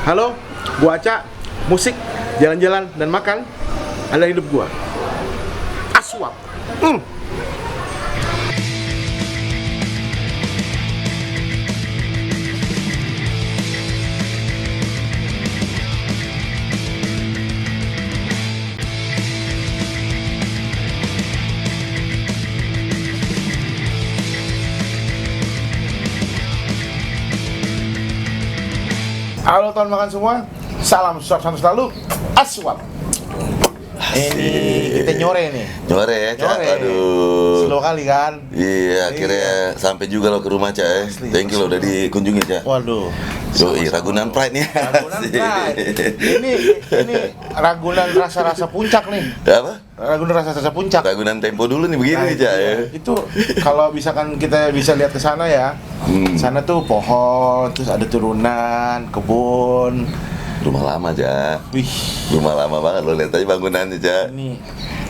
Halo, gua Aca. Musik, jalan-jalan, dan makan adalah hidup gua. Aswap. Halo teman makan semua, salam suap selalu, aswap. Ini kita nyore nih. Nyore ya, Cak. Aduh. Slow kali kan? Iya, akhirnya sampai juga lo ke rumah, Cak ya. Thank you lo udah dikunjungi, Cak. Waduh. Ragunan Pride nih. Ragunan Pride. Ini Ragunan rasa-rasa puncak nih. Apa? Ragunan rasa-rasa puncak. Ragunan Tempo dulu nih begini nih, Cak ya. Itu kalau misalkan kita bisa lihat ke sana ya. Sana tuh pohon, terus ada turunan, kebun. Rumah lama, Cak. Wih, Rumah lama banget lo lihat aja bangunannya, Cak. ini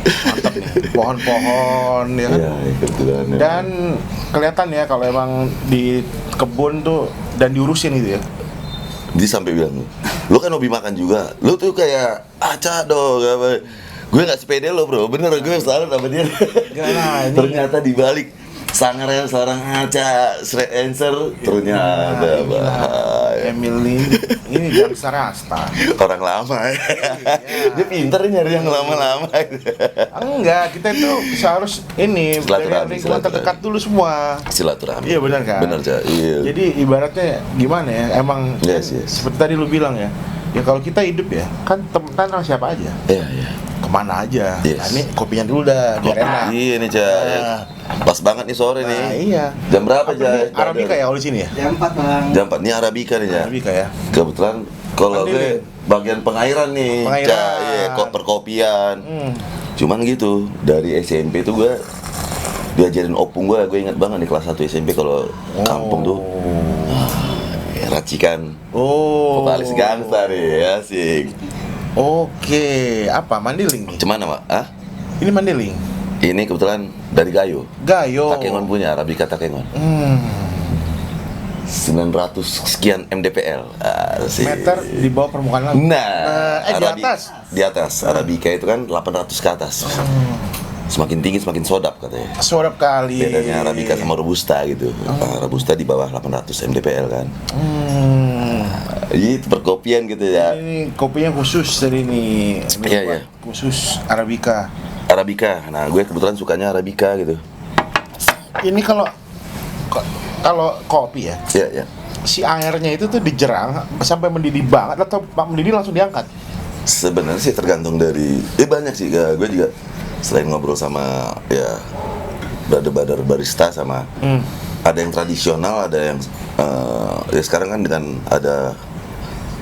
mantap nih. Pohon-pohon ya kan. Iya, kebetulan. Dan kelihatan ya kalau emang di kebun tuh dan diurusin gitu ya. Dia sampai bilang, lo kan hobi makan juga. Lo tuh kayak Aca dong, apa? Gue nggak sepede lo, bro. Bener, gue selalu sama dia. Nah, ini Ternyata di balik sangarnya seorang Aca straight answer ternyata Emily ini gangsta rasta. orang lama ya. Dia pinter nyari yang lama-lama. Enggak, kita itu harus ini Silaturahmi, lingkungan terdekat dulu semua. Silaturahmi. Iya benar kan? Benar, Cak. Iya. Jadi ibaratnya gimana ya? Emang Yes. seperti tadi lu bilang ya. Ya kalau kita hidup ya, kan temenan sama siapa aja. Iya, iya. Kemana aja. Yes. Nah, ini kopinya dulu dah, biar enak. Iya nih, Cak. Nah. Pas banget nih sore Nah, nih. iya. Jam berapa, Apa nih? Cak? Arabica ya kalau di sini ya? Jam 4 bang. Jam 4 nih Arabica nih, Cak. Arabica ya. Kebetulan kalau gue Mandiri. bagian pengairan nih, Pengairan. Cak. Iya, kok perkopian. Cuman gitu, dari SMP tuh gue diajarin opung gue ingat banget di kelas 1 SMP kalau kampung tuh racikan vokalis gangsta nih, asik. Oke, apa Mandeling nih? Cuman apa? Ah? Ini Mandeling. Ini kebetulan dari Gayo. Gayo. Takengon punya, Arabica Takengon. 900 sekian mdpl. Asik. Meter di bawah permukaan laut. Nah, di atas. Di atas. Arabica itu kan 800 ke atas. Semakin tinggi semakin sodap katanya. Sodap kali. Bedanya Arabica sama Robusta gitu. Robusta di bawah 800 mdpl kan. Itu perkopian gitu ya. Ini kopinya khusus dari ini. Iya, buat iya. Khusus Arabica. Arabica. Nah, gue kebetulan sukanya Arabica gitu. Ini kalau kopi ya, Iya, iya. si airnya itu tuh dijerang sampai mendidih banget atau mendidih langsung diangkat? Sebenarnya sih tergantung dari banyak sih. Gue juga selain ngobrol sama ya brother barista sama ada yang tradisional, ada yang ya sekarang kan dengan ada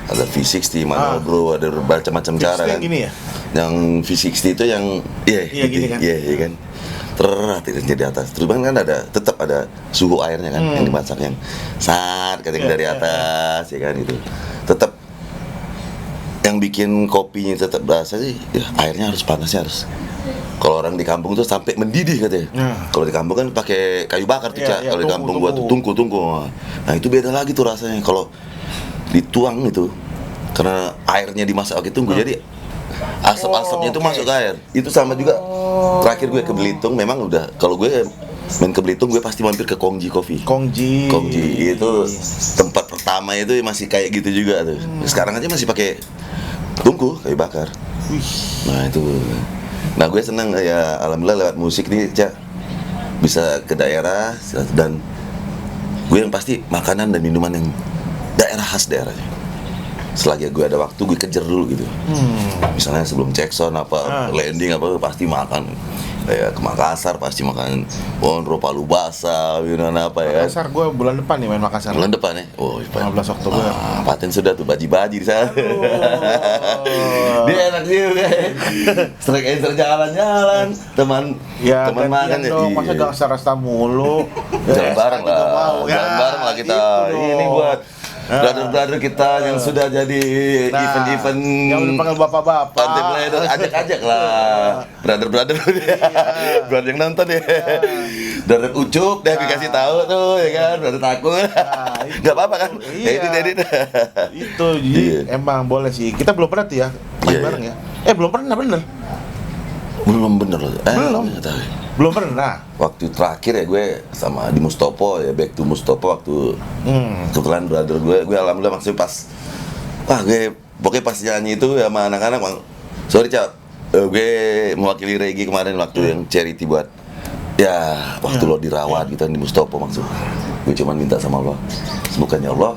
V60 manual brew, ada macam-macam cara V60 kan. yang gini ya? Yang V60 itu yang Iya, gini kan? Iya kan. Terat itu di atas. Terus kan ada tetap ada suhu airnya kan yang dimasak yang keting dari atas ya kan gitu. Tetap yang bikin kopinya tetap berasa sih ya, airnya harus panasnya harus. Kalau orang di kampung tuh sampai mendidih katanya. Kalau di kampung kan pakai kayu bakar tuh, Cak. Kalau di kampung gua tuh tungku. Nah, itu beda lagi tuh rasanya kalau dituang itu. Karena airnya dimasak pakai tungku. Jadi asap-asapnya itu masuk ke air. Itu sama juga. Terakhir gue ke Belitung memang udah kalau gue main ke Belitung gue pasti mampir ke Kongji Coffee. Kongji itu tempat pertama itu masih kayak gitu juga tuh. Sekarang aja masih pakai tungku kayu bakar. Nah, itu. Nah, gue seneng ya alhamdulillah lewat musik nih, Cak. Bisa ke daerah dan gue yang pasti makanan dan minuman yang daerah khas daerahnya. Selagi gue ada waktu gue kejar dulu gitu. Misalnya sebelum Jackson apa landing apa pasti makan. Kayak ke Makassar pasti makan Wonro, Palu Basah, apa ya. Makassar, gue bulan depan nih main Makassar. Bulan depan ya? Oh, 15 Oktober. Paten sudah tuh baji-baji di sana. Dia enak juga. Strike answer jalan-jalan, teman Ya, teman makan ya. dong, masa gak rasta mulu. Jalan bareng juga lah. mau. Jalan bareng lah kita. Itu dong. Ini buat brother-brother kita yang sudah jadi event-event yang udah panggil bapak-bapak. Pantai Bledor, ajak-ajak lah. Brother-brother. Brother yang nonton ya. Brother Ucup dah dikasih tahu tuh ya kan, brother takut. Enggak apa-apa kan? Edit. Itu jadi emang boleh sih. Kita belum pernah tuh ya main bareng ya. Belum pernah bener. Belum bener loh. Belum. Nggak tahu. Belum pernah. Waktu terakhir ya gue sama di Mustopo ya, back to Mustopo waktu kebetulan brother gue alhamdulillah maksudnya pas gue pokoknya pas nyanyi itu ya sama anak-anak sorry Cap, gue mewakili Regi kemarin waktu yang charity buat ya waktu lo dirawat gitu di Mustopo maksud gue cuman minta sama Allah sembuhkannya Allah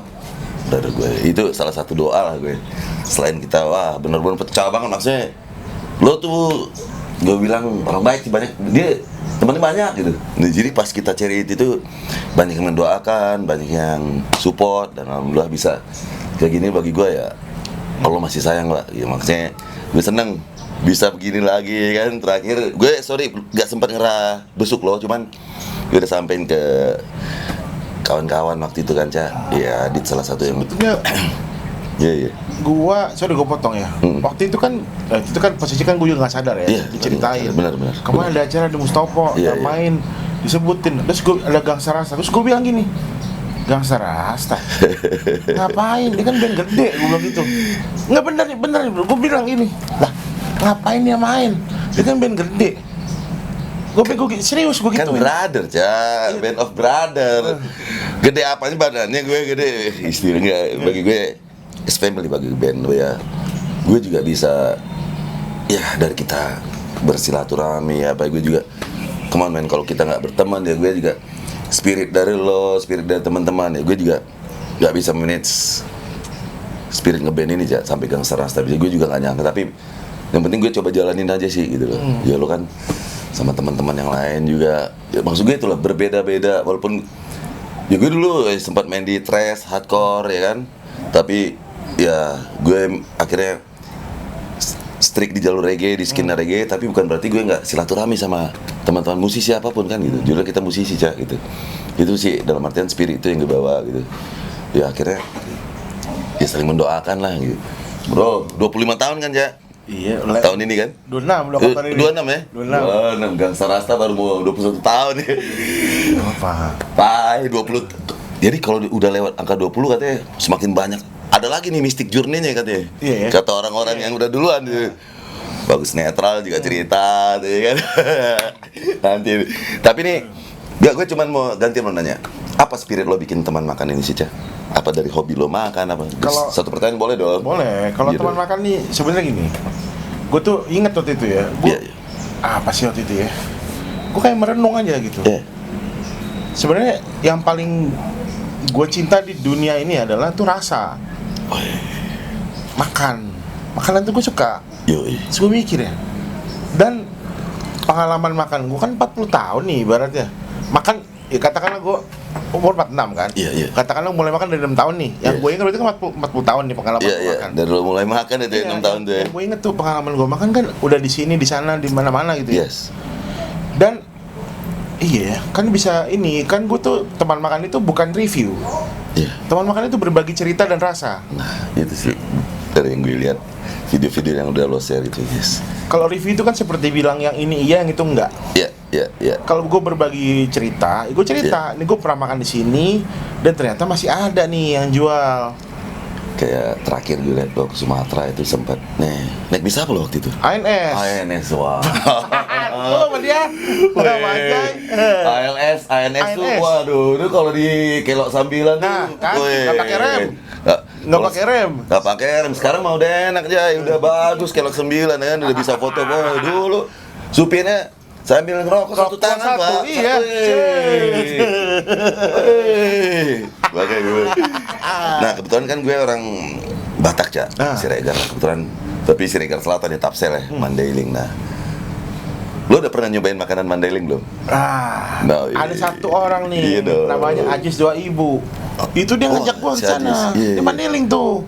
brother gue, itu salah satu doa lah gue selain kita bener-bener pecah banget maksudnya lo tuh gue bilang orang baik sih banyak dia temannya banyak gitu. Nah, jadi pas kita charity itu banyak yang mendoakan, banyak yang support dan alhamdulillah bisa kayak gini bagi gue ya Allah masih sayang lah. Ya maksudnya gue seneng bisa begini lagi kan. Terakhir gue sorry gak sempat ngerah besuk loh, cuman gue udah sampein ke kawan-kawan waktu itu kan Ca. Iya, Dit salah satu yang Iya. Gua potong ya. Waktu itu kan posisi kan gue juga nggak sadar ya, diceritain. Benar. Kemarin ada acara di Mustopo, main disebutin. Terus gue ada Gangsta Rasta. Terus gue bilang gini, Gangsta Rasta, ngapain? Dia kan band gede, gue bilang gitu. Nggak bener. Gue bilang gini, lah ngapain dia main? Dia kan band gede. Gue serius gue kan gituin. Brother Ca, band of brother. Gede apanya badannya gue gede. Istilahnya bagi gue family bagi band lo ya. Gue juga bisa ya dari kita bersilaturahmi ya apa gue juga come on man kalau kita nggak berteman ya gue juga spirit dari lo, spirit dari teman-teman ya gue juga nggak bisa manage spirit ngeband ini ya sampai Gangsta Rasta. Gue juga nggak nyangka tapi yang penting gue coba jalanin aja sih gitu loh. Ya lo kan sama teman-teman yang lain juga ya, maksud gue itulah berbeda-beda walaupun ya gue dulu sempat main di thrash hardcore ya kan tapi ya gue akhirnya strict di jalur reggae, di skena reggae tapi bukan berarti gue nggak silaturahmi sama teman-teman musisi apapun kan gitu. Jujur kita musisi Cak gitu. Itu sih dalam artian spirit itu yang gue bawa gitu. Ya akhirnya ya saling mendoakan lah gitu. Bro, 25 tahun kan Cak? Iya, tahun ini kan? 26 udah kapan ini? 26 ya? 26 Gangsta Rasta baru mau 21 tahun ya. Pak, 20. Jadi kalau udah lewat angka 20 katanya semakin banyak. Ada lagi nih Mystic Journey-nya katanya. Kata orang-orang yang udah duluan gitu. Bagus netral juga cerita tuh ya kan. Nanti. Tapi nih gue cuman mau mau nanya. Apa spirit lo bikin teman makan ini sih, Ca? Apa dari hobi lo makan apa? Kalau satu pertanyaan boleh dong? Boleh. Kalau teman makan nih sebenarnya gini. Gue tuh inget waktu itu ya. Apa sih waktu itu ya? Gue kayak merenung aja gitu. Sebenarnya yang paling gue cinta di dunia ini adalah tuh rasa. Makanan tuh gue suka. Terus gue mikir ya. Dan pengalaman makan gue kan 40 tahun nih ibaratnya. Makan, ya katakanlah gue umur 46 kan. Katakanlah mulai makan dari 6 tahun nih. Yang gue ingat itu kan 40 tahun nih pengalaman gue makan. Dari lo mulai makan itu 6 tahun tuh ya. Yang gue inget tuh pengalaman gue makan kan udah di sini, di sana, di mana-mana gitu ya. Dan kan bisa ini, kan gue tuh teman makan itu bukan review. Teman makan itu berbagi cerita dan rasa. Nah, itu sih dari yang gue lihat video-video yang udah lo share itu. Kalau review itu kan seperti bilang yang ini iya, yang itu enggak. Kalau gue berbagi cerita, gue cerita, nih gue pernah makan di sini dan ternyata masih ada nih yang jual. Kayak terakhir gue lihat lo ke Sumatera itu sempat naik bisa apa lo waktu itu? ANS, wah. Oh, sama dia. ANS tuh, waduh, itu kalau di kelok sambilan tuh, kan, nggak pakai rem. Nggak pakai rem. Sekarang mau udah enak aja, udah bagus kelok 9 kan, udah bisa foto. Dulu supirnya sambil ngerokok satu tangan, Pak. Iya. Pakai gue. Nah, kebetulan kan gue orang Batak, Cak. Siregar kebetulan. Tapi Siregar Selatan ya, Tapsel ya, Mandailing. Nah, lo udah pernah nyobain makanan Mandailing belum? Ada satu orang nih, namanya Ajis 2000. Itu dia ngajak gua ke sana. Di Mandailing tuh.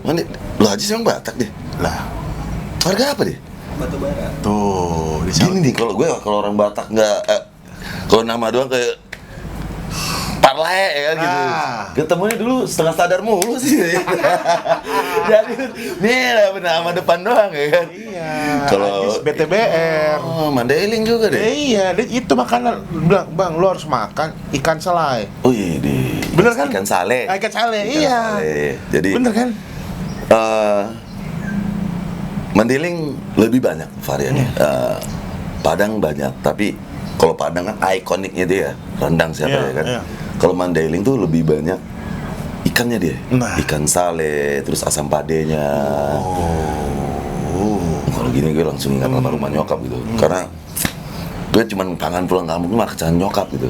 Lo Ajis emang Batak deh? Lah, warga apa deh? Batubara. Tuh, gini nih kalau orang Batak nggak kalau nama doang kayak parlay ya kan gitu. Ketemunya dulu setengah sadar mulu sih. Jadi nih lah benar sama depan doang ya kan. Iya. Kalau BTBR. Oh, Mandailing juga deh. Iya, itu makanan. Bilang, Bang, lu harus makan ikan selai. Oh iya deh. Bener kan? Ikan sale. Ikan sale, Ikan iya. sale. Jadi Bener kan? Mandailing lebih banyak variannya. Padang banyak, tapi kalau Padang kan ikoniknya dia rendang siapa Iya, ya kan. iya. Kalau Mandailing tuh lebih banyak ikannya dia. Nah. Ikan sale, terus asam padenya. Kalau gini gue langsung ingat sama rumah nyokap gitu. Karena gue cuman kangen pulang kampung malah kecangan nyokap gitu.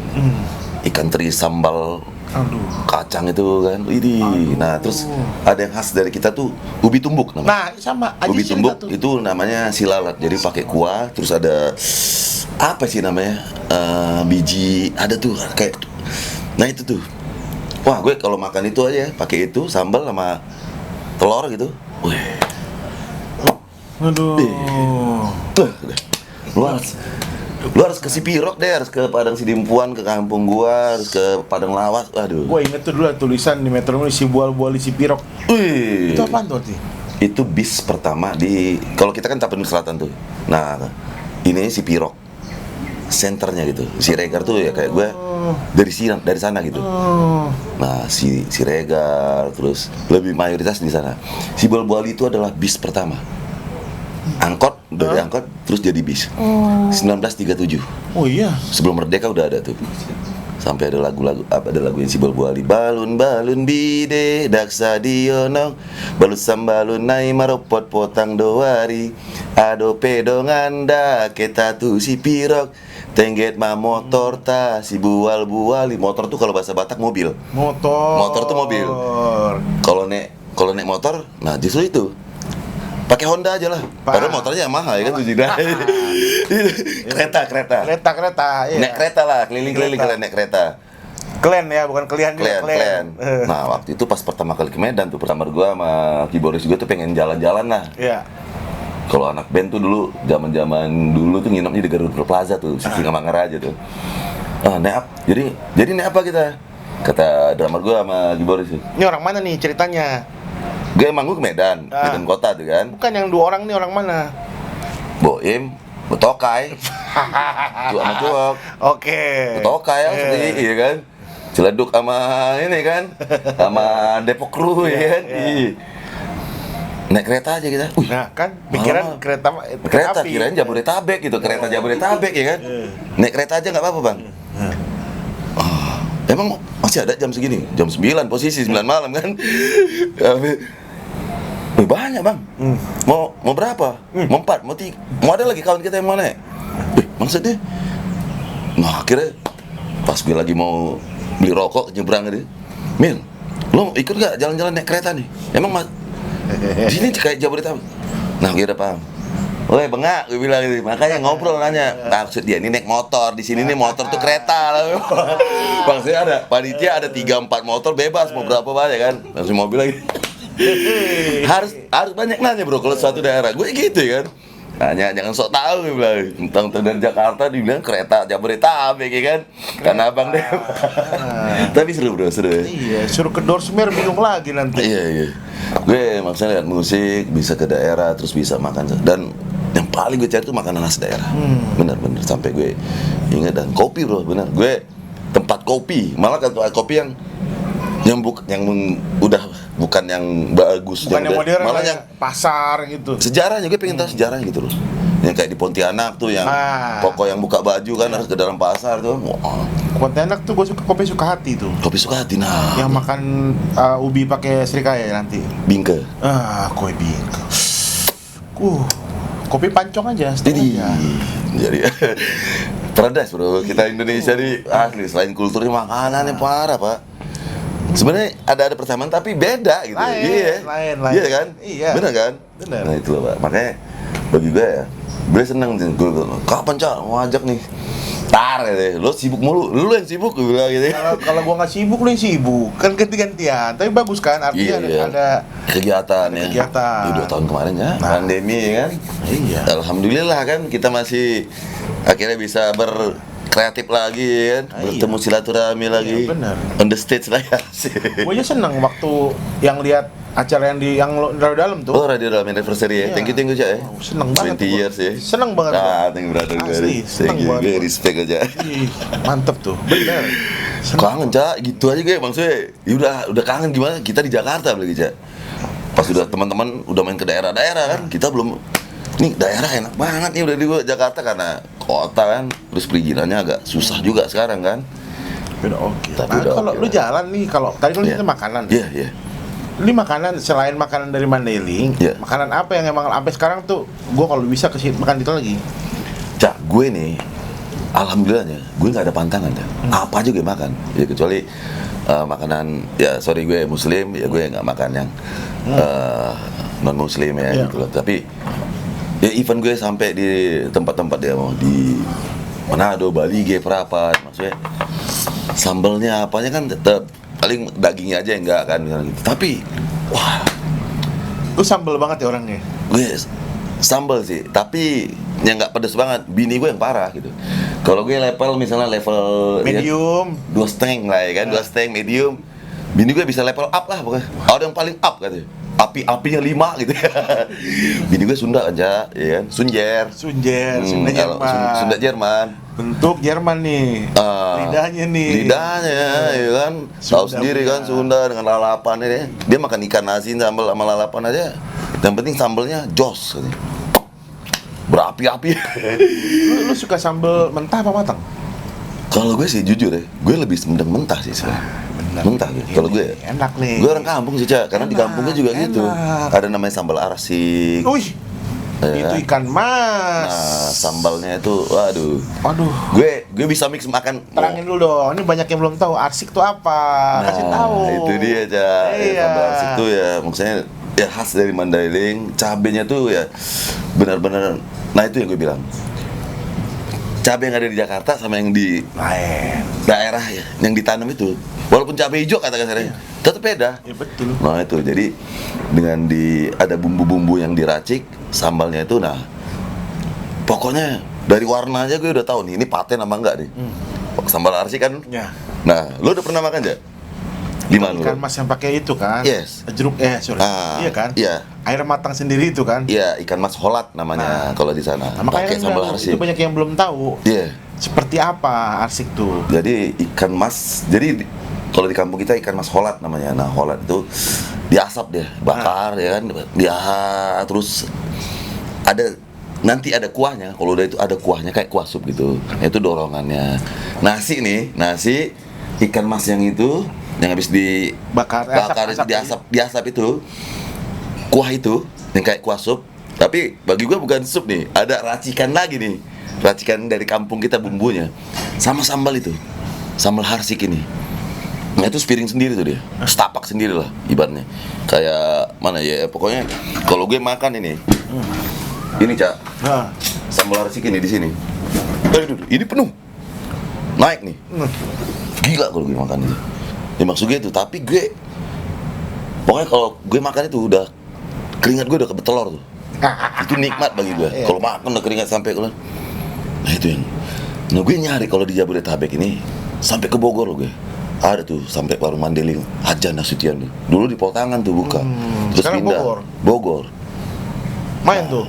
Ikan teri sambal Aduh. kacang itu kan. Widih. Nah, terus ada yang khas dari kita tuh ubi tumbuk namanya. Nah, sama aja Ubi sih tumbuk kita tuh. itu namanya silalat. Jadi pakai kuah, terus ada apa sih namanya? Biji ada tuh kayak. Nah, itu tuh. Wah, gue kalau makan itu aja pakai itu sambal sama telur gitu. Wih. Aduh. Tuh, lu harus ke Sipirok deh, harus ke Padang Sidimpuan, ke kampung gua, harus ke Padang Lawas. Aduh. Gue inget tuh dulu ada tulisan di Metro Mini si bual-bual di Sipirok. Wih. Itu apaan tuh, Ti? Itu bis pertama di kalau kita kan Tapanuli Selatan tuh. Nah, ini Sipirok. Senternya gitu. Siregar tuh ya kayak gue dari sana gitu. Nah, si Siregar terus lebih mayoritas di sana. Si Bual-Bual itu adalah bis pertama. Angkot, dari angkot terus jadi bis. 1937. Oh iya. Sebelum merdeka udah ada tuh. Sampai ada lagu-lagu ada lagu yang si Bual-Buali balun bide daksa dionong balut sambalun nai maropot potang doari ado pedonganda kita tuh si pirok tengget ma motor ta si buali motor tuh kalau bahasa Batak mobil. Motor tuh mobil. Kalau nek motor, nah justru itu pakai Honda aja lah. Padahal motornya mahal ya kan 7 juta. Kereta. Iya. Naik kereta lah, keliling-keliling kalian naik kereta. Klen ya, bukan kalian juga, Klen. Nah, waktu itu pas pertama kali ke Medan tuh pertama gua sama Ki Boris juga tuh pengen jalan-jalan lah. Iya. Kalau anak band tuh dulu, zaman-zaman dulu tuh nginepnya di Garuda Plaza tuh, Singa Mangaraja tuh. Jadi naik apa kita? Kata drummer gua sama Ki Boris. Ini orang mana nih ceritanya? Gue manggung ke Medan, Medan kota tuh kan. Bukan yang 2 orang nih, orang mana? Boim, Betokai, sama Cuok. Oke. Betokai ya, iya kan. Ciledug sama ini kan, sama Depok Kru ya kan. Iya. Naik kereta aja kita. Nah kan pikiran kereta kirain Jabodetabek gitu, kereta Jabodetabek ya kan. Naik kereta aja nggak apa-apa bang. Emang masih ada jam segini? Jam 9 posisi 9 malam kan. Banyak bang. Mau berapa? Mau 4, mau 3. Mau ada lagi kawan kita yang mau naik. Maksudnya? Nah akhirnya pas gue lagi mau beli rokok nyebrang gitu. Mil, lo ikut gak jalan-jalan naik kereta nih? Emang di sini kayak Jabodetabek. Nah gue udah paham. Woi bengak, gue bilang gitu. Makanya ngobrol nanya. Maksud dia ini naik motor, di sini nih motor tuh kereta lah. Maksudnya ada panitia ada 3-4 motor bebas mau berapa banyak kan? Langsung mobil lagi. harus banyak nanya bro kalau suatu daerah. Gue gitu kan. Nanya jangan sok tahu gue bilang. Tentang dari Jakarta dibilang kereta Jabodetabek ya kan. Karena abang deh. Tapi seru bro, seru. Iya, suruh ke Dorsmer bingung lagi nanti. Iya. Gue maksudnya lihat musik, bisa ke daerah, terus bisa makan. Dan yang paling gue cari tuh makanan khas daerah. Bener sampai gue ingat. Dan kopi bro, bener. Gue tempat kopi, malah kopi yang udah bukan yang bagus, bukan yang modern, malah yang pasar gitu. Sejarahnya gue pengen tahu sejarahnya gitu loh. Yang kayak di Pontianak tuh yang toko yang buka baju kan harus ke dalam pasar tuh. Pontianak tuh gue suka kopi Sukahati tuh. Kopi Sukahati nah. Yang makan ubi pakai serikaya nanti. Bingke. Kopi bingke. Kopi pancong aja. Jadi Paradise bro, kita Indonesia nih asli selain kulturnya makanannya parah pak. Sebenarnya ada persamaan tapi beda gitu. Lain. Iya kan? Iya. Benar kan? Benar. Nah itu loh pak. Makanya bagi gue seneng gue kapan Cak mau ajak nih. Tar gitu. Lo sibuk mulu, lo yang sibuk gue bilang gitu. Kalau gua nggak sibuk, lo yang sibuk. Kan ganti-gantian. Tapi bagus kan artinya ada kegiatan ya. Kegiatan. 2 tahun kemarin ya, pandemi kan. Iya. Alhamdulillah kan kita masih akhirnya bisa kreatif lagi kan, bertemu silaturahmi lagi, benar. on the stage lah ya. Gue aja seneng waktu yang lihat acara yang Radio Dalam tuh. Oh, Radio Dalam Anniversary ya, Iya. thank you Cak ya. Seneng banget 20 gua. years ya. Seneng banget gua. Thank you brother. Asli, seneng Thank you, banget gue gua. respect aja. Ih, mantep tuh, bener. Seneng. Kangen Cak, gitu aja gue maksudnya. Ya udah kangen gimana? Kita di Jakarta lagi Cak. Pas udah teman-teman udah main ke daerah-daerah kan, kita belum. Nih daerah enak banget nih udah di Jakarta karena kota kan, terus perizinannya agak susah juga sekarang kan. Udah oke. Tapi Nah, udah kalau oke lu lah. jalan nih, kalau tadi kan Iya. itu makanan. Iya, iya. Ini makanan selain makanan dari Mandailing, Iya. makanan apa yang emang sampai sekarang tuh gue kalau bisa ke situ makan itu lagi. Cak, gue nih alhamdulillahnya gue nggak ada pantangan Cak. Apa aja gue makan. Ya kecuali makanan ya sorry gue muslim ya gue nggak makan yang non muslim ya Iya. gitu loh. Tapi ya even gue sampai di tempat-tempat dia mau di Manado, Bali, Perapat, maksudnya sambalnya apanya kan tetap paling dagingnya aja yang enggak kan gitu. Tapi wah, Lu sambel banget ya orangnya. gue sambal sih, tapi yang nggak pedes banget. Bini gue yang parah gitu. Kalau gue misalnya level Medium. ya, 2,5 lah ya kan, 2,5 medium. Bini gue bisa level up lah pokoknya. Ada yang paling up katanya. Apinya 5 gitu. Bini gue Sunda aja, ya kan, Sunjer. Sunda Kalau Jerman. Sunda Jerman. Bentuk Jerman nih. Lidahnya nih. Lidahnya, ya kan, tahu Sunda sendiri punya. kan Sunda dengan lalapannya ya. Dia makan ikan asin sambal sama lalapan aja. Yang penting sambalnya jos, katanya. Berapi-api. Lu suka sambel mentah apa matang? Kalau gue sih jujur ya, gue lebih seneng mentah sih sebenarnya. Bener. Mentah gitu. Kalau gue, Enak nih. gue orang kampung sih Cak, karena di Enak, kampungnya juga gitu. enak. Ada namanya sambal arsik. Wih, Ya itu kan? ikan mas. Nah, sambalnya itu, waduh. Waduh. Gue bisa mix makan. Terangin dulu dong, ini banyak yang belum tahu arsik tuh apa. Kasih tahu. Itu dia Cak. Iya. Sambal arsik itu ya, maksudnya ya khas dari Mandailing. Cabenya tuh ya benar-benar. Nah itu yang gue bilang. Cabai yang ada di Jakarta sama yang di Lain. daerah ya, yang ditanam itu, walaupun cabai hijau kata kasarnya, tetap beda. Ya betul. Nah itu jadi dengan ada bumbu-bumbu yang diracik, sambalnya itu, nah pokoknya dari warna aja gue udah tahu nih ini paten apa enggak nih. Sambal arsik kan. Ya. Nah, lu udah pernah makan nggak? Di mana lu? Ikan mas yang pakai itu kan? Yes. Jeruk sorry. Ah, Iya kan? iya. Air matang sendiri itu kan? Iya, ikan mas holat namanya kalau di sana. Nah, makanya Pakai kan sambal bilang, arsik. itu banyak yang belum tahu. Iya. Seperti apa arsik tuh? Jadi ikan mas, jadi kalau di kampung kita ikan mas holat namanya. Nah, holat itu diasap deh, bakar ya kan, dia terus nanti ada kuahnya. Kalau udah itu ada kuahnya kayak kuah sup gitu. Nah, itu dorongannya. Nasi nih, nasi ikan mas yang itu yang habis Bakar, diasap itu, kuah itu yang kayak kuah sup. Tapi bagi gua bukan sup nih, ada racikan lagi nih, racikan dari kampung kita bumbunya, sama sambal itu, sambal harsik ini. Nah itu sepiring sendiri tuh dia, setapak sendiri lah ibaratnya. Kayak mana ya, pokoknya kalau gue makan ini Cak, Nah, sambal harsik ini di sini. Aduh, ini penuh, naik nih, gila kalau gue makan itu. Ya maksud gue itu, tapi gue pokoknya kalau gue makan itu udah keringat gue udah kebet telur tuh. Itu nikmat bagi gue. Iya. Kalau makan udah keringat sampai keluar. Nah itu yang. Nah gue nyari kalau di Jabodetabek ini sampai ke Bogor loh gue. Ada tuh sampai warung Mandailing Haja Nasution tuh. Dulu di Potangan tuh buka. Terus sekarang pindah Bogor. main tuh.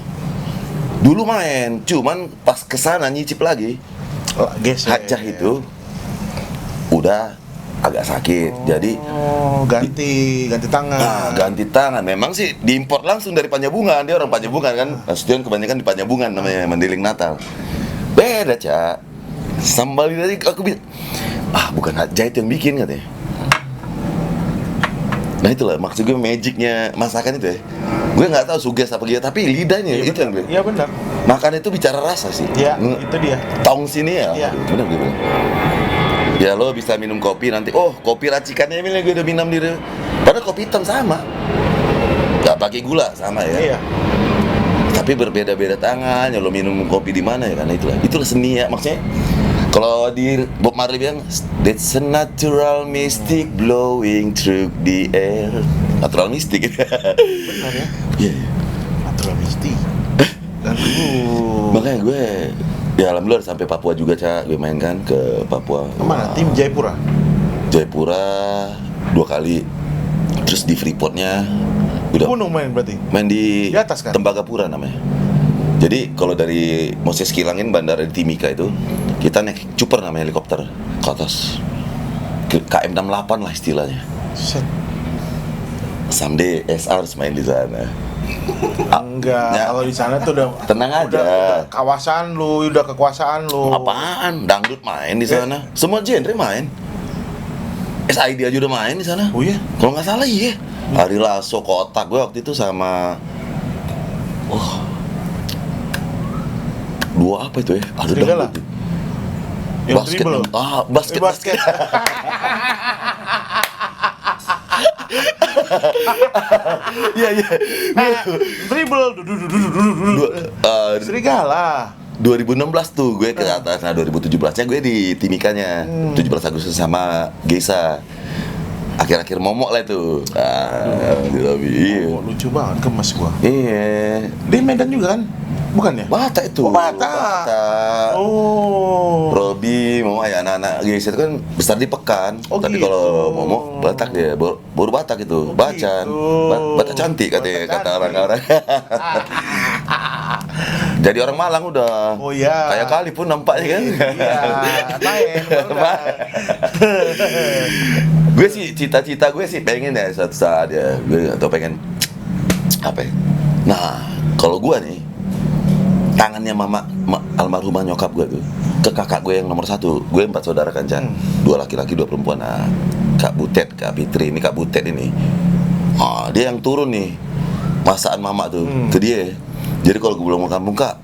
Dulu main, cuman pas kesana nyicip lagi Geser. Hajah itu udah agak sakit. Jadi ganti tangan. nah, ganti tangan. Memang sih diimpor langsung dari Panjabungan. Dia orang Panjabungan kan. Nasution kebanyakan di Panjabungan namanya, Mandailing Natal. Beda, Cak. Sambal ini tadi aku bilang, bukan Hajah itu yang bikin katanya. Nah itulah maksud gue magicnya masakan itu ya. Gue nggak tahu suges apa gitu, tapi lidahnya Iya, itu yang gue. Iya benar. Makan itu bicara rasa sih. Iya, itu dia. Tong sini ya. Iya. Benar gue bilang. Ya lo bisa minum kopi nanti. Oh kopi racikannya ini gue udah minum diri. Padahal kopi hitam sama. Gak pakai gula sama ya. Iya. Tapi berbeda-beda tangan. Ya lo minum kopi di mana ya, karena itulah seni ya maksudnya. Kalau di Bob Marley bilang, that's a natural mystic blowing through the air. Natural mystic. Benar ya. Iya. Natural misty. Dan Makanya gue Ya alhamdulillah sampai Papua juga, Cak. Gue main kan ke Papua. Kemana? Tim Jayapura? Jayapura 2 kali. Terus di Freeport-nya udah Gunung main berarti? main di atas kan? Tembagapura namanya. Jadi kalau dari Moses Kilangin bandara di Timika itu, kita naik chopper namanya, helikopter ke atas. KM68 lah istilahnya. Set. Someday SR harus main di sana. Enggak, Ya. kalau di sana tuh udah Tenang aja. udah kawasan lu, udah kekuasaan lu. Apaan? Dangdut main di sana. Semua genre main. SID aja udah main di sana. Oh iya? Kalau nggak salah iya. Ari Lasso kotak gue waktu itu sama dua apa itu ya? Ada Serigala? dangdut. Yang Basket. dribble. Basket. Basket. Iya iya. Dribble. Serigala. 2016 tuh gue ke atas. Nah 2017-nya gue di Timikanya. 17 Agustus sama Geisa. Akhir-akhir momok lah itu. Iya. Oh, lucu banget, gemes gua. Iya. Di Medan juga kan? Bukan ya? Batak itu. Oh, Batak. Oh. Robi, Momo, ya anak-anak Geisa itu kan besar di Pekan. Oh, Tapi gitu. kalau Momo Batak dia, baru Batak itu. Oh, Bacan. gitu. Batak cantik katanya, Batak kata cantik. orang-orang. Jadi orang Malang udah. Oh iya. Kayak kali pun nampaknya kan. Iya, main. udah. Gue sih cita-cita gue sih pengen ya suatu saat ya, gue atau pengen apa ya? Nah, kalau gue nih tangannya almarhumah nyokap gue tuh ke kakak gue yang nomor 1. Gue 4 saudara kan, Chan. 2 laki-laki 2 perempuan. Nah, Kak Butet, Kak Fitri, ini Kak Butet ini. Dia yang turun nih masakan mama tuh ke dia. Jadi kalau gue belum mau kampung, Kak,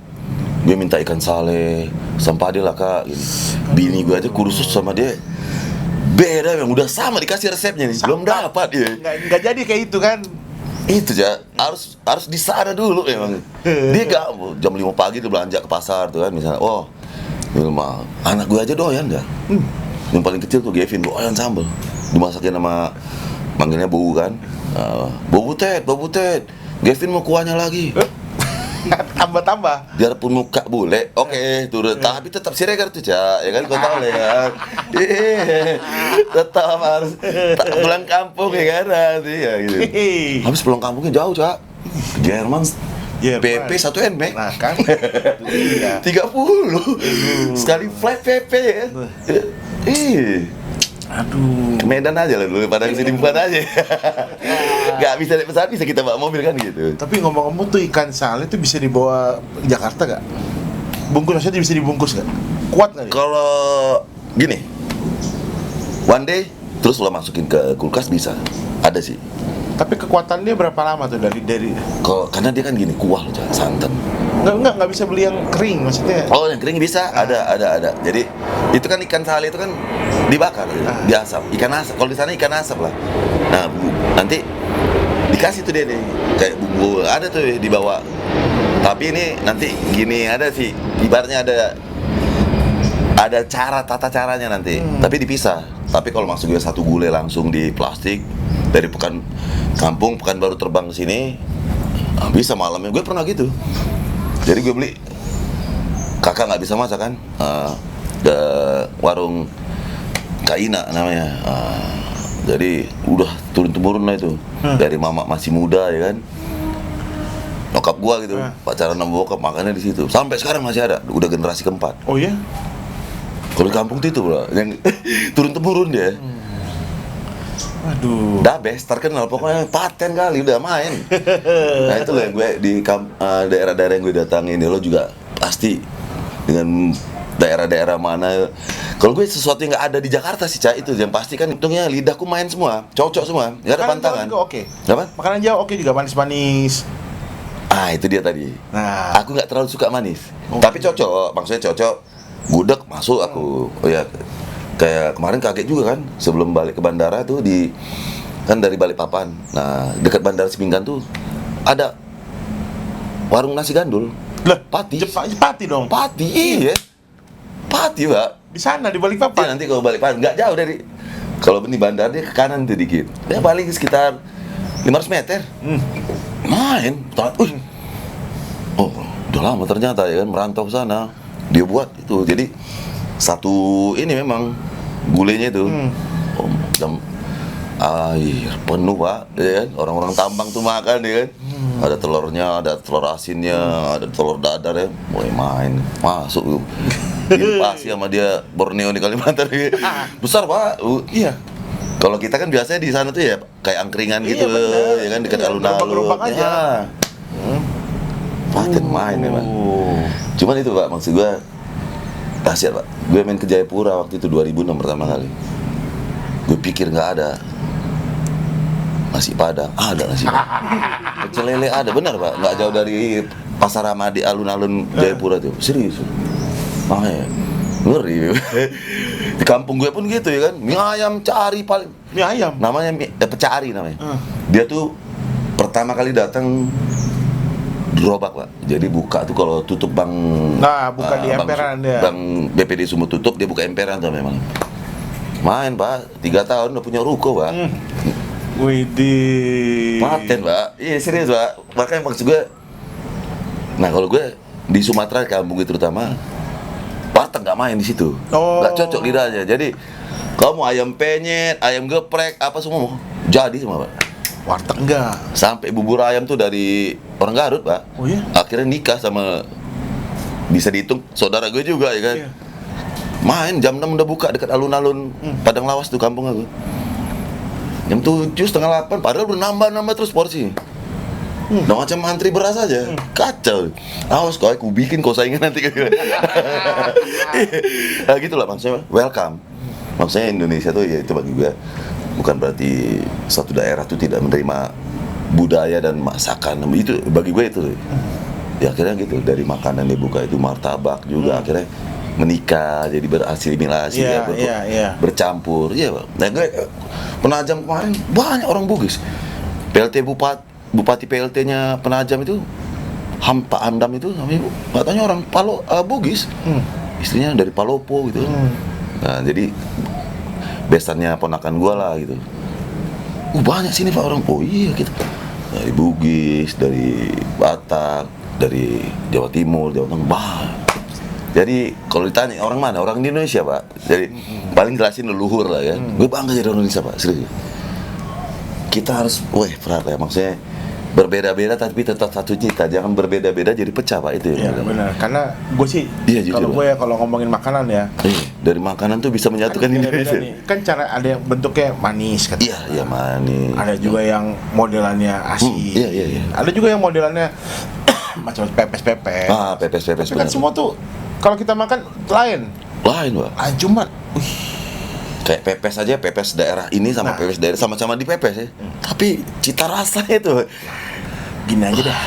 gue minta ikan sale, sampah dia lah, Kak. Gini. Bini gue aja kursus sama dia. Beda, yang udah sama dikasih resepnya nih, belum dapat ya. Nggak jadi kayak itu kan? Itu ya, harus di sana dulu emang. Dia gak jam 5 pagi tuh belanja ke pasar tuh kan, misalnya, ini mah anak gue aja doyan dah. Yang paling kecil tuh Gavin, doyan sambel. Dimasakin sama manggilnya Bowu kan. Bowu Ted. Gavin mau kuahnya lagi. Tambah-tambah. Biarpun muka bule, oke, turun. Tapi tetap Siregar tuh, Cak. Ya kan, kau tahu lah ya. Tetap harus pulang kampung ya kan, nanti ya gitu. Habis pulang kampungnya jauh, Cak. Jerman, PP 1 NMAX. Nah kan. Iya. 30. Sekali flight PP ya. Aduh. Ke Medan aja lah dulu, pada kesini bukan aja. Gak bisa naik pesawat, bisa kita bawa mobil kan gitu. Tapi ngomong-ngomong tuh ikan sale itu bisa dibawa ke Jakarta gak? Bungkus maksudnya bisa dibungkus gak? Kuat gak? Kalau gini, one day terus lo masukin ke kulkas bisa, ada sih. Tapi kekuatannya berapa lama tuh dari Karena dia kan gini, kuah loh, Cak, santan. nggak bisa beli yang kering maksudnya. Oh, yang kering bisa, ada. Jadi itu kan ikan sale itu kan dibakar, diasap. Ikan asap. Kalau di sana ikan asap lah. Nah, nanti dikasih tuh dia nih, kayak bumbu ada tuh dibawa. Tapi ini nanti gini ada sih, ibaratnya ada tata caranya nanti. Tapi dipisah. Tapi kalau masuk gue 1 gulai langsung di plastik dari kampung baru terbang ke sini, bisa malamnya. Gue pernah gitu. Jadi gue beli, kakak nggak bisa masak kan, ke warung Kaina namanya. Jadi udah turun-temurun lah itu, dari mama masih muda ya kan, nyokap gua gitu, pacaran sama bokap, makannya di situ. Sampai sekarang masih ada, udah generasi keempat. Oh ya? Kalau di kampung itu bro, yang turun-temurun dia. Aduh. Dah best, terkenal pokoknya, paten kali udah main. Nah itu loh yang gue di daerah-daerah yang gue datangin, lo juga pasti dengan daerah-daerah mana. Kalau gue sesuatu yang nggak ada di Jakarta sih, Cak, itu yang pasti kan untungnya lidahku main semua, cocok semua, nggak ada Makanan pantangan. Jawa juga oke. Apa? Makanan Jawa oke juga, manis-manis. Itu dia tadi. Nah. Aku nggak terlalu suka manis, Oh. tapi cocok, maksudnya cocok. Gudeg masuk aku. Oh ya, kayak kemarin kaget juga kan, sebelum balik ke bandara tuh kan dari Balikpapan. Nah, dekat Bandara Seminggan tuh ada warung nasi gandul. Lah, Pati. Pati dong. Pati, iya. Pati, Pak. Di sana di Iya, Balikpapan. nanti kalau Balikpapan nggak jauh dari, kalau di bandara dia ke kanan tuh dikit. Ya paling sekitar 500 meter. Main. Oh, udah lama ternyata ya kan merantau ke sana. dia buat itu. Jadi satu ini memang gulenya itu jam air penuh Pak, ya kan? Orang-orang tambang tuh makan ya kan. Ada telurnya, ada telur asinnya, ada telur dadar ya. Boleh main, masuk tuh. Dipasi sama dia Borneo di Kalimantan ya. Besar Pak. Iya. Kalau kita kan biasanya di sana tuh ya kayak angkringan gitu, bener. ya kan dekat Iya, alun-alun. gerobak-gerobak aja. Ya. Paten main memang. Cuman itu Pak, maksud gue dahsyat Pak. Gue main ke Jayapura waktu itu 2006 pertama kali. Gue pikir nggak ada nasi Padang, ada nasi Padang. Pecel lele ada, benar Pak. Nggak jauh dari Pasar Ramadi alun-alun Jayapura tuh. Serius. Makanya ngeri. Di kampung gue pun gitu ya kan. Mie ayam cari paling. Mie ayam. Namanya pecari namanya. Dia tuh pertama kali datang gerobak Pak. Jadi buka tuh kalau tutup bank. Nah, buka di emperan dia. Bank BPD Sumut tutup, dia buka emperan tuh memang. Main Pak, 3 tahun udah punya ruko Pak. Widih. Paten Pak. Iya serius Pak. Makanya maksud gue. Nah kalau gue di Sumatera kampung itu terutama, warteg nggak main di situ. Nggak cocok lidahnya. Jadi kamu ayam penyet, ayam geprek, apa semua mau jadi semua Pak. Warteg enggak. Sampai bubur ayam tuh dari orang Garut Pak. Oh iya? Akhirnya nikah sama, bisa dihitung saudara gue juga ya kan. Iya. Main jam 6 udah buka dekat alun-alun Padang Lawas tuh kampung aku. Jam 7, setengah 8, padahal udah nambah terus porsi. Udah macam antri beras aja. Kacau. Awas kau aku bikin kau saingan nanti. Nah gitu lah maksudnya, welcome. Maksudnya Indonesia tuh ya itu bagi gue bukan berarti satu daerah tuh tidak menerima budaya dan masakan. Itu bagi gue itu. Ya akhirnya gitu, dari makanan dibuka itu martabak juga akhirnya menikah jadi berasimilasi bercampur. Iya Pak. Nah gue Penajam kemarin banyak orang Bugis. PLT Bupati PLT-nya Penajam itu Pak Hamdam itu sama ibu katanya orang Bugis. Istrinya dari Palopo gitu. Nah jadi besannya ponakan gua lah gitu. Banyak sini Pak orang. Oh iya gitu. Dari Bugis, dari Batak, dari Jawa Timur, Jawa Tengah, banyak. Jadi kalau ditanya orang mana? Orang di Indonesia Pak. Jadi paling jelasin leluhur lah ya. Gue bangga jadi orang Indonesia Pak, serius. Kita harus, perhatian ya, maksudnya berbeda-beda tapi tetap satu cita. Jangan berbeda-beda jadi pecah Pak itu. Iya benar. Karena gue sih, kalau ngomongin makanan ya. Dari makanan tuh bisa menyatukan Indonesia. Kan cara ada yang bentuknya manis kan. Iya manis. Ada juga yang modelannya asin. Iya. Ada juga yang modelannya macam pepes-pepes. Pepes-pepes. Tapi kan semua tuh kalau kita makan lain Pak. Cuma kayak pepes aja, pepes daerah ini sama pepes daerah sama-sama dipepes ya. Tapi cita rasanya itu gini aja deh.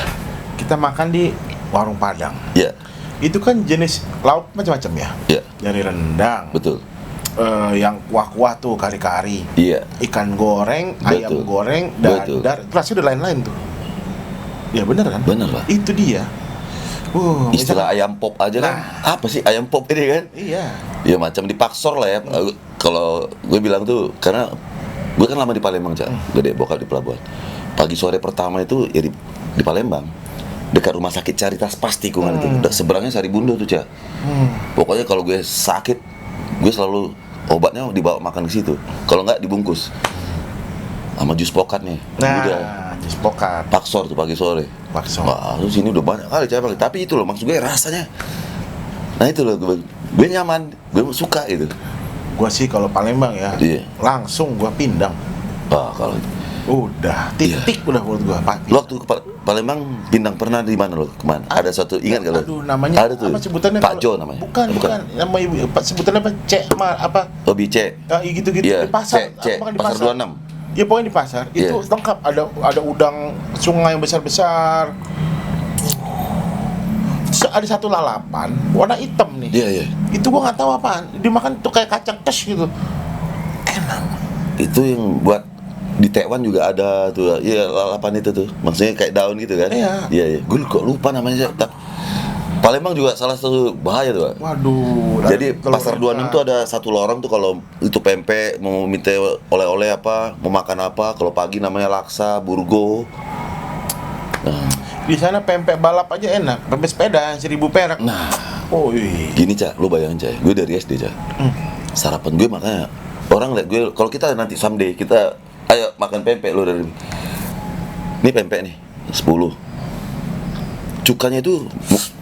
Kita makan di warung Padang. Iya. Itu kan jenis lauk macam-macam ya. Iya. Dari rendang. Betul. Yang kuah-kuah tuh kari-kari. Iya. Ikan goreng, ayam goreng, dadar, pasti udah lain-lain tuh. Ya bener kan? Bener Pak. Itu dia. Istilah ayam pop aja kan. Apa sih ayam pop ini kan? Iya. Ya macam di Paksor lah ya. Kalau gue bilang tuh karena gue kan lama di Palembang Cak. Gede bokap di pelabuhan. Pagi sore pertama itu ya di Palembang. Dekat rumah sakit Caritas Pastikungan itu. Udah seberangnya Saribundo tuh Cak. Pokoknya kalau gue sakit, gue selalu obatnya dibawa makan ke situ. Kalau enggak dibungkus. Sama jus pokat nih. Jus pokat. Paksor tuh pagi sore. Wah, terus sini udah banyak kali Cak. Tapi itu loh maksud gue rasanya. Nah itu loh gue nyaman, gue suka gitu. Gue sih kalau Palembang ya, langsung gue pindang. Kalau udah titik udah menurut gue. Waktu ke Palembang pindang pernah di mana lo? Kemana? Ada suatu ingat kalau? Aduh namanya ada tuh. Apa sebutannya? Pak Jo namanya. Bukan. Nama ibu sebutannya apa? Apa? Hobi C. Gitu-gitu di pasar. C. Di pasar 26. Ya pokoknya di pasar itu lengkap, ada udang sungai yang besar-besar. Ada satu lalapan warna hitam nih. Iya. Itu gua nggak tahu apaan. Dimakan tuh kayak kacang tes gitu. Enak. Itu yang buat di Taiwan juga ada tuh. Iya, lalapan itu tuh. Maksudnya kayak daun gitu kan? Iya. Gue kok lupa namanya. Palembang juga salah satu bahaya tuh. Waduh. Jadi pasar 26 tuh ada satu lorong tuh kalau itu pempek mau minta oleh-oleh apa, mau makan apa, kalau pagi namanya laksa, burgo. Di sana pempek balap aja enak, pempek sepeda 1.000 perak. Nah, Oh iya. Gini Cak, lu bayangin Cak, gue dari SD Cak. Sarapan gue makanya orang liat gue, kalau kita nanti someday kita ayo makan pempek lu dari ini pempek nih 10. Cukanya itu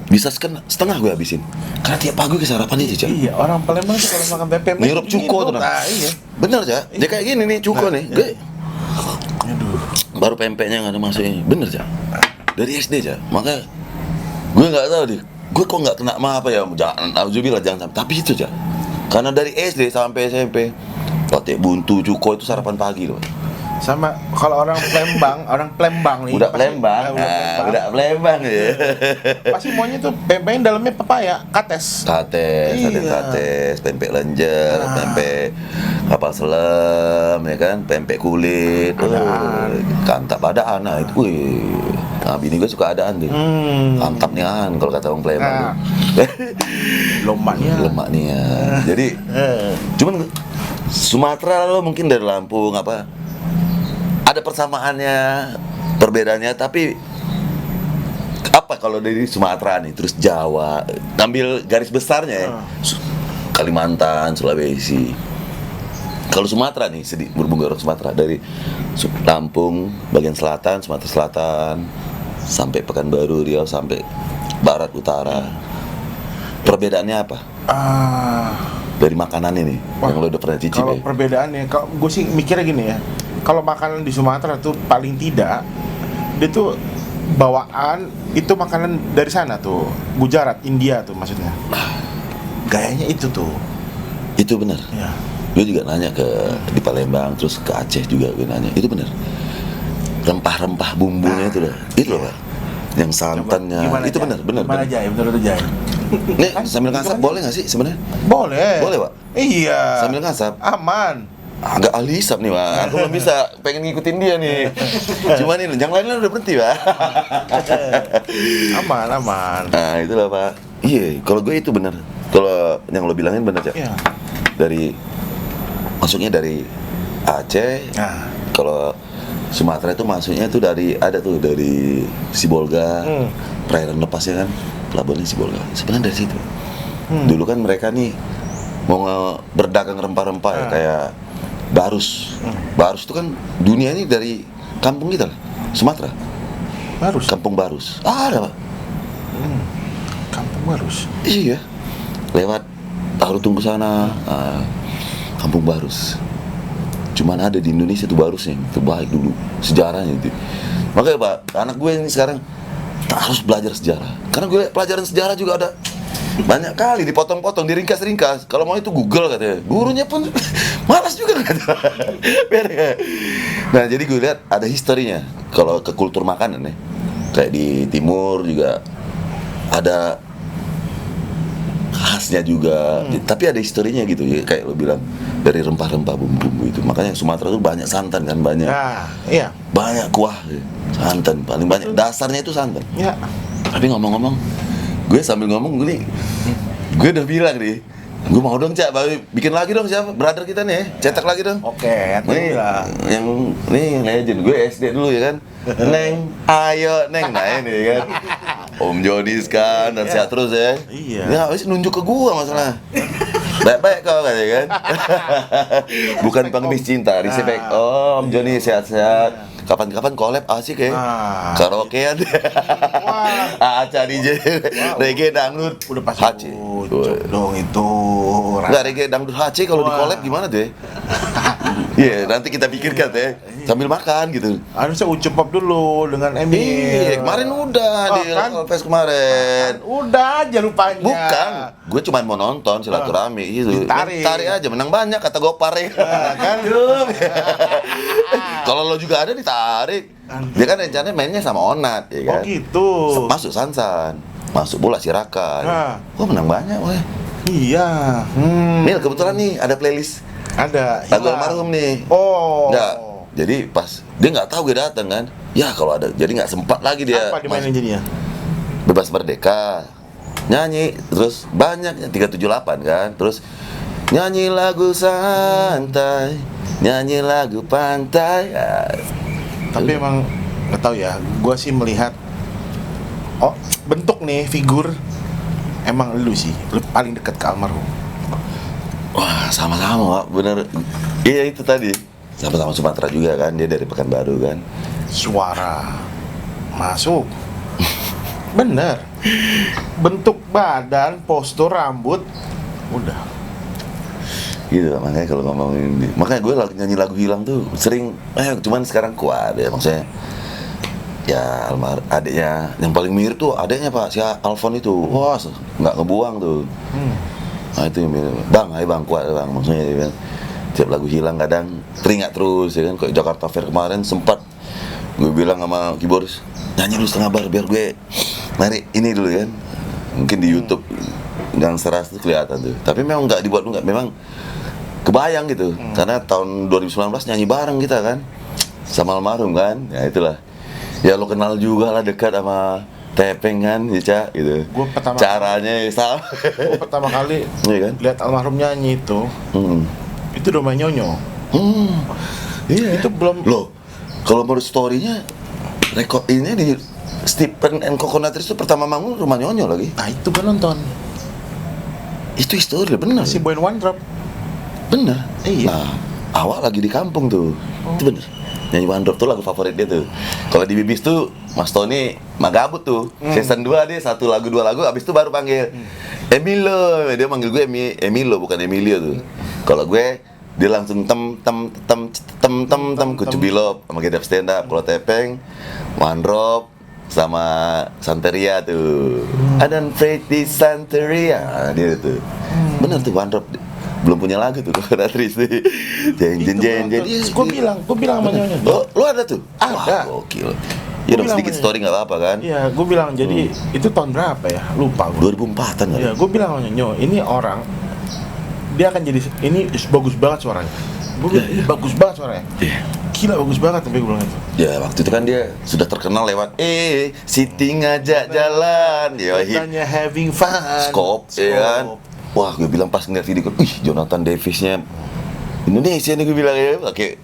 bisa setengah gue habisin. Karena tiap pagi ke sarapan itu Cak. Iya, orang Palembang tuh kalau makan pempek Ngirup cuko tuh nah. Iya. Bener Cak, dia kayak gini nih cuko nih. Gue Aduh. baru pempeknya nggak ada masuknya. Bener Cak. Dari SD Cak. Makanya gue nggak tahu deh. Gue kok nggak kena apa ya? Jangan, alhamdulillah jangan sampai. Tapi itu Cak. Karena dari SD sampai SMP, roti buntu cuko itu sarapan pagi loh. Sama kalau orang Palembang nih. Udah pasti- Palembang, udah Palembang ya. Pasti maunya tuh pempek dalamnya pepaya, kates. Kates, ada Iya. kates, pempek lenjer, pempek kapal selam, ya kan, pempek kulit, kantap adaan, nah itu, wih. Nah bini gue suka adaan deh, mantap nih kalau kata orang Palembang. Nah. Lemaknya. Lemak nih ya. Jadi, cuman Sumatera lo mungkin dari Lampung apa, ada persamaannya, perbedaannya, tapi apa kalau dari Sumatera nih, terus Jawa, ambil garis besarnya ya, Kalimantan, Sulawesi. Kalau Sumatera nih, berhubung orang Sumatera dari Lampung, bagian selatan, Sumatera Selatan, sampai Pekanbaru, Riau, sampai barat, utara. Perbedaannya apa? Dari makanan ini, yang lo udah pernah cicip Kalau ya? perbedaannya, kalau gue sih mikirnya gini ya. Kalau makanan di Sumatera tuh paling tidak dia tuh bawaan itu makanan dari sana tuh, Gujarat, India tuh maksudnya. Gayanya itu tuh. Itu benar. Ya. Gue juga nanya ke di Palembang, terus ke Aceh juga gue nanya. Itu benar. Rempah-rempah bumbunya itu loh. Itu loh, Pak. Yang santannya. Gimana, Itu Jai? benar. Gimana Jai? Bener Jai? Nih, sambil ngasap boleh nggak sih sebenarnya? Boleh. Boleh, Pak? Iya. Sambil ngasap. Aman. Agak ahli hisap nih, Pak. Aku belum bisa, pengen ngikutin dia nih. Cuma nih, yang lain udah berhenti, Pak. Aman. Nah, itulah, Pak. Iya, kalau gue itu benar. Kalau yang lo bilangin benar, Cak. Iya. Dari masuknya dari Aceh. Nah. Kalau Sumatera itu masuknya tuh dari Sibolga, perairan lepasnya kan, pelabuhannya Sibolga. Sebenarnya dari situ. Dulu kan mereka nih mau berdagang rempah-rempah ya, kayak Barus. Barus itu kan dunia ini dari kampung kita, Sumatera. Barus. Kampung Barus. Ada, Pak. Kampung Barus. Iya. Lewat Tarutung ke sana, Kampung Barus. Cuman ada di Indonesia tuh Barusnya, terbaik dulu sejarahnya itu. Makanya Pak, anak gue ini sekarang harus belajar sejarah. Karena gue lihat pelajaran sejarah juga ada banyak kali dipotong-potong, diringkas-ringkas. Kalau mau itu Google katanya. Gurunya pun malas juga kata. Nah, jadi gue lihat ada historinya. Kalau ke kultur makanan nih, kayak di timur juga ada khasnya juga, tapi ada historinya gitu ya, kayak lo bilang dari rempah-rempah bumbu-bumbu itu. Makanya Sumatera tuh banyak santan kan, banyak Iya. banyak kuah ya. Santan paling banyak, dasarnya itu santan. Ya. Tapi ngomong-ngomong, gue sambil ngomong gue udah bilang nih, gue mau dong Cak, bikin lagi dong siapa, brother kita nih, cetak lagi dong. Oke, Nih, yang nih legend gue SD dulu ya kan. Neng, ayo Neng, nah ini kan. Om Jonis kan, dan sehat terus ya. Iya. Ya, wis nunjuk ke gua masalah. Baik-baik kau katanya kan. Bukan pengemis cinta, respect. Om Jonis sehat-sehat. Kapan-kapan collab asik ya. Karaokean. Aca DJ. Reggae dangdut. Udah pasti HC. dong itu. Enggak, reggae dangdut HC kalau di collab gimana tuh? Iya, nanti kita pikirkan ya. Sambil makan gitu. Harusnya ucup pop dulu dengan Emil. Iya, kemarin udah di kan? Fest kemarin. Udah aja lupanya. Bukan, gue cuma mau nonton silaturahmi gitu. Ditarik. Tarik aja, menang banyak kata Gopar ya. Kan? Kalau lo juga ada ditarik. Dia kan rencananya mainnya sama Onat, ya Oh kan. gitu. Masuk Sansan, masuk bola Sirakan. Oh menang banyak, weh. Iya. Mil kebetulan nih ada playlist Ada. lagu hilang. almarhum nih. Oh. Nggak, jadi pas dia nggak tahu gue datang kan. Ya kalau ada, jadi nggak sempat lagi dia. Apa dimainin jadinya? Bebas Merdeka, nyanyi terus banyaknya 378 kan, terus nyanyi lagu santai, nyanyi lagu pantai ya. Tapi emang nggak tahu ya. Gua sih melihat bentuk nih figur emang lu sih paling dekat ke almarhum? Wah, sama-sama, Pak. Bener. Iya itu tadi. Sama-sama Sumatera juga kan, dia dari Pekanbaru kan. Suara masuk. Bener. Bentuk badan, postur rambut, udah. Gitu, makanya kalau ngomongin makanya gue nyanyi lagu Hilang tuh sering, cuman sekarang kuat ya, maksudnya ya adiknya yang paling mirip tuh adiknya Pak, si Alfon itu, wah nggak ngebuang tuh. Nah itu yang mirip, hai bang, kuat bang, maksudnya dia bilang, tiap lagu Hilang kadang teringat terus ya kan, kayak Jakarta Fair kemarin sempat gue bilang sama keyboardis, nyanyi dulu setengah bar biar gue mari ini dulu kan, mungkin di YouTube yang seras tuh kelihatan tuh, tapi memang nggak dibuat nggak, memang kebayang gitu, karena tahun 2019 nyanyi bareng kita kan, sama almarhum kan, ya itulah, ya lo kenal juga lah, dekat sama Tepeng kan, ya Cak, gitu. Caranya sama. Gue pertama kali iya kan? lihat almarhum nyanyi itu Rumah Nyonyo. Iya. Itu belum. Loh, kalau menurut story-nya, rekod ini di Stephen and Coconutris itu pertama manggung Rumah Nyonyo lagi. Nah itu gue nonton. Itu histori bener. Si Boy One Drop. Bener. Iya. Nah, awal lagi di kampung tuh. Itu bener. Nyanyi One Drop tuh lagu favorit dia tuh. Kalau di Bibis tuh Mas Tony magabut tuh. Season 2 dia 1 lagu 2 lagu, abis itu baru panggil Emilio. Dia manggil gue Emilio bukan Emilio tuh. Kalau gue dia langsung tem Kucubilo sama Gedap Stand Up. Kalau Tepeng One Drop sama Santeria tuh. I don't afraid this Santeria. Dia tuh. Bener tuh One Drop. Belum punya lagu tuh Coconutris nih. Jeng. Gue bilang sama Nyonya. Lo ada tuh? Ada. Wah, gokil. Ya dong sedikit story nggak apa-apa kan? Iya, gue bilang jadi itu tahun berapa ya? Lupa gue. 2004-an kan? Iya, gue bilang sama Nyonya, ini orang dia akan jadi ini bagus banget suaranya. Gue bilang ini bagus banget suaranya. Gila bagus banget sampai gue bilang itu. Ya waktu itu kan dia sudah terkenal lewat sitting ngajak jalan. Ya Katanya having fun. Scope, ya kan? Wah, gue bilang pas ngeliat video, Jonathan Davis-nya Indonesia nih gue bilang ya, pakai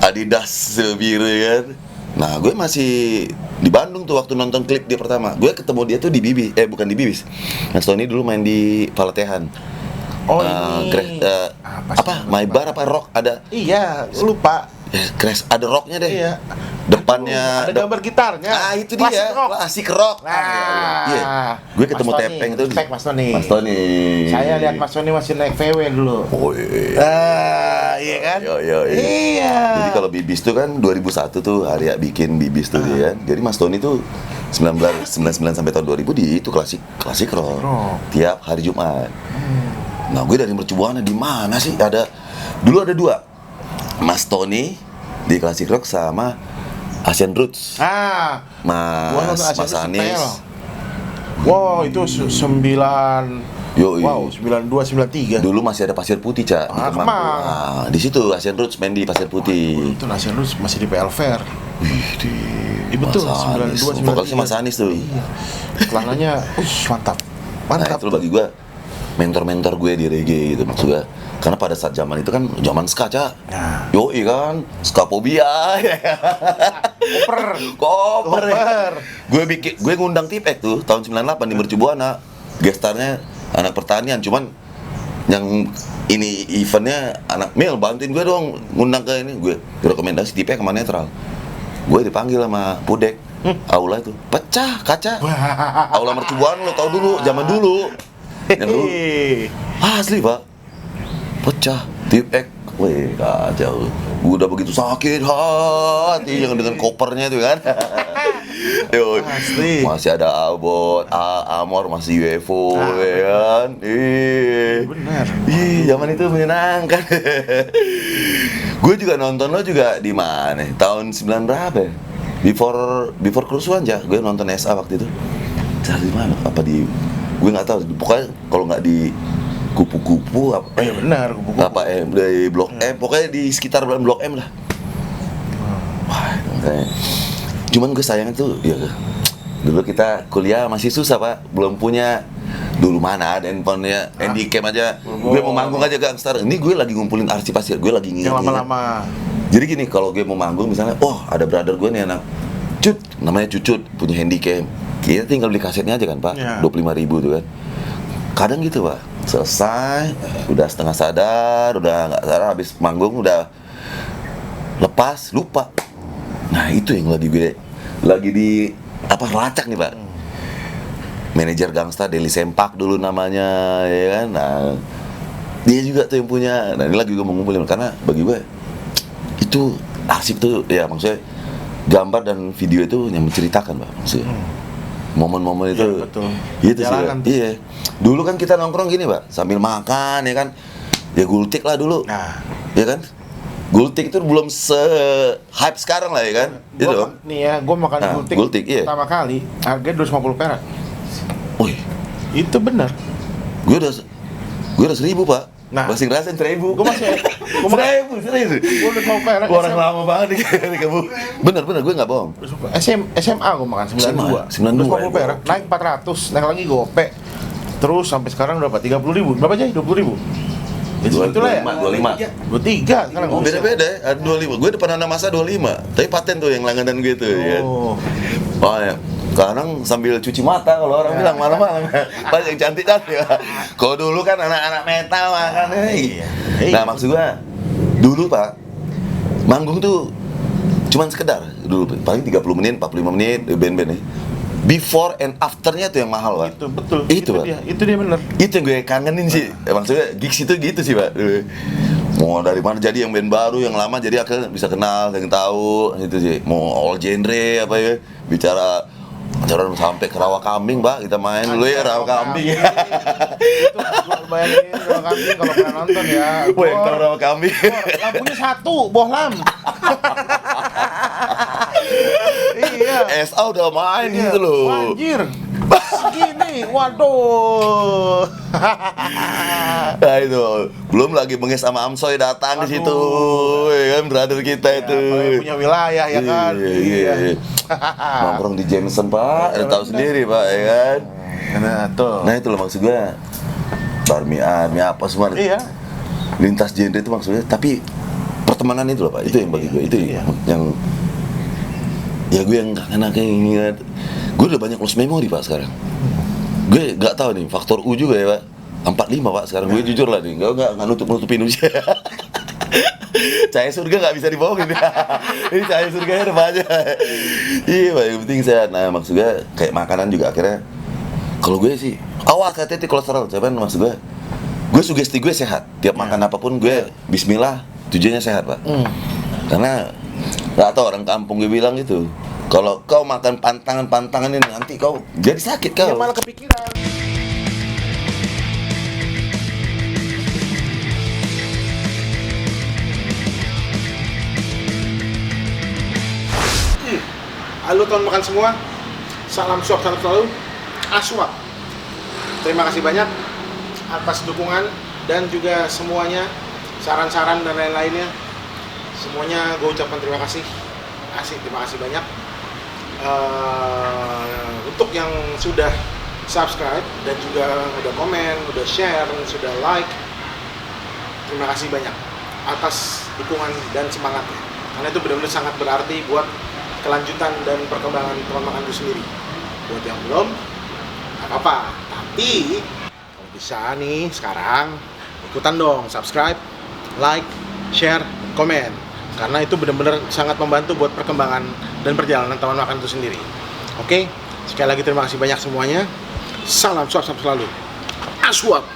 Adidas biru ya kan. Nah, gue masih di Bandung tuh waktu nonton klip dia pertama. Gue ketemu dia tuh di Bibis, bukan di Bibis. Mas Tony dulu main di Palatehan. Oh ini apa? My Bar apa rock ada? Iya, lupa. Crash ada rocknya deh. Iya. Depannya ada gambar gitarnya. Ah itu dia. Klasik rock. Iya. Gue ketemu Tepeng itu. Mas Tony. Mas Tony. Saya lihat Mas Tony masih naik VW dulu. Oh iya. Iya kan? Iya. Jadi kalau Bibis tuh kan 2001 tuh Arya bikin Bibis tuh dia kan. Jadi Mas Tony tuh 1999 sampai tahun 2000 di itu klasik rock. Tiap hari Jumat. Nah, gue dari Mercubuana di mana sih? Dulu ada 2. Mas Tony di Klasik Rock sama Asian Roots. Mas Anis. Wow, itu 92 93. Dulu masih ada Pasir Putih, Cak. Nah, di situ Asian Roots main di Pasir Putih. Itu Asian Roots masih di PL Fair. Betul, 92 93. Vokalisnya Mas Anis tuh. Iya. Celananya mantap. Nah, itu bagi gue mentor-mentor gue di reggae gitu maksud gue. Karena pada saat zaman itu kan zaman ska, Cak. Yoi kan, skapobia. Koper. Gue ngundang Tipek tuh tahun 98 di Mercubuana. Gestarnya anak pertanian, cuman yang ini eventnya anak Mil bantuin gue dong ngundang ke ini. Gue rekomendasi Tipek sama Netral. Gue dipanggil sama Pudek. Aula itu pecah kaca. Aula Mercubuana lo tau dulu, zaman dulu. Yang dulu. Asli, Pak. Pecah, Tipek, weh kacau. Gue udah begitu sakit hati yang dengan kopernya itu kan. Asli. Masih ada Albot, Amor, masih UFO, ya kan. Benar. Zaman itu menyenangkan. Gue juga nonton lo juga di mana? Tahun 9 berapa ya? Before kerusuhan aja, gue nonton SA waktu itu. Cari di mana? Apa di? Gue nggak tahu. Pokoknya kalau nggak di kupu-kupu apa benar kupu-kupu apa di Blok M, pokoknya di sekitar Blok M lah. Wah, cuman gue sayang tuh ya dulu kita kuliah masih susah, Pak, belum punya dulu mana ada handphonenya, handycam aja. Gue mau manggung aja Gangstar, ini gue lagi ngumpulin arsip-arsip, gue lagi yang lama-lama. Jadi gini, kalau gue mau manggung misalnya, ada brother gue nih anak namanya Cucut, punya handycam, kita tinggal beli kasetnya aja kan, Pak, 25.000 tuh kan. kadang gitu Pak, selesai, udah setengah sadar, udah nggak sadar, habis manggung udah lepas, lupa. Nah itu yang lagi di apa lacak nih Pak. Manajer Gangsta Deli Sempak dulu namanya, ya kan. Nah dia juga tuh yang punya. Nah ini lagi gue mau ngumpulin karena bagi gue itu arsip tuh ya, maksudnya gambar dan video itu yang menceritakan Pak, maksudnya momen-momen itu. Iya, betul. Gitu sih Jalanan Pak. tuh. Iya. Dulu kan kita nongkrong gini Pak, sambil makan ya kan. Ya gultik lah dulu. Nah, Ya kan? Gultik itu belum se-hype sekarang lah ya kan? Gitu dong. nih ya, gue makan Nah, gultik, gultik, iya. pertama kali harganya 250 perak. Wih, Itu benar. gue udah 1.000 Pak. Nah. Masih ngerasain 1.000. Gue masih, gue makan, serius. gue 250 perak. Orang lama banget nih kamu. Bener, gue nggak bohong. SMA gue makan 92. 92, 250 perak, naik 400, naik lagi gope. Terus sampai sekarang berapa? 30.000. Berapa aja? 20.000. Ya segitulah ya. 25. 23 sekarang. Oh, beda-beda ya, ada 25. Gue pernah ada masa 25. Tapi paten tuh yang langganan gue tuh ya. Oh. Oh ya. Sekarang sambil cuci mata kalau orang bilang malam-malam. Pas yang cantik ya. Kalau dulu kan anak-anak metal makan. Iya. Nah, maksud gue dulu Pak, manggung tuh cuman sekedar dulu paling 30 menit, 45 menit band-band nih. Before and afternya tuh yang mahal Pak. Itu betul. Itu, Pak. Itu dia benar. Itu yang gue kangenin sih. Maksudnya gigs itu gitu sih Pak. Mau dari mana jadi yang band baru, yang lama jadi akhirnya bisa kenal, yang tahu itu sih. Mau all genre apa ya, bicara sampai ke rawa kambing Pak, kita main dulu ya rawa kambing. Itu gua bayangin rawa kambing kalau pernah nonton ya. Wah, yang tahu rawa kambing. Lampunya satu, bohlam. Iya. SA udah main Iya. gitu loh. Anjir. Segini, waduh. Nah itu, belum lagi Benges sama Amsoy datang di situ, ya kan brother kita itu. Apalagi punya wilayah ya kan. Iya. Nongkrong di Jameson Pak, tahu sendiri Pak, ya kan. Nah, tuh. Nah itu loh maksud gue, Barmi apa semua. Iya. Lintas genre itu maksudnya, tapi pertemanan itu loh Pak, itu yang bagi gue, itu Iya. yang ya gue yang enak ingat. Gue udah banyak lost memory Pak sekarang. Gue nggak tahu nih faktor U juga ya Pak. 45 Pak sekarang. Gue jujur lah nih, nggak nutupin usia. Cahaya surga nggak bisa dibohongin. Ini cahaya surganya udah banyak. Iya Pak, yang penting sehat. Nah maksud gue kayak makanan juga akhirnya. Kalau gue sih, awas hati-hati kolesterol. Cuman maksud gue sugesti gue sehat. Tiap makan apapun gue Bismillah, tujuannya sehat Pak. Karena nggak tahu orang kampung gue bilang gitu. Kalau kau makan pantangan ini nanti kau jadi sakit kau. Ya malah kepikiran. Halo teman makan semua. Salam suap selalu. Aswap. Terima kasih banyak atas dukungan dan juga semuanya saran-saran dan lain-lainnya. Semuanya gue ucapkan terima kasih. Terima kasih banyak. Untuk yang sudah subscribe dan juga udah komen, udah share, sudah like, terima kasih banyak atas dukungan dan semangatnya, karena itu benar-benar sangat berarti buat kelanjutan dan perkembangan teman makan itu sendiri. Buat yang belum, nggak apa-apa, tapi kalau bisa nih sekarang ikutan dong, subscribe, like, share, komen, karena itu benar-benar sangat membantu buat perkembangan dan perjalanan teman makan itu sendiri. Oke, sekali lagi terima kasih banyak semuanya. Salam suap selalu. Aswap.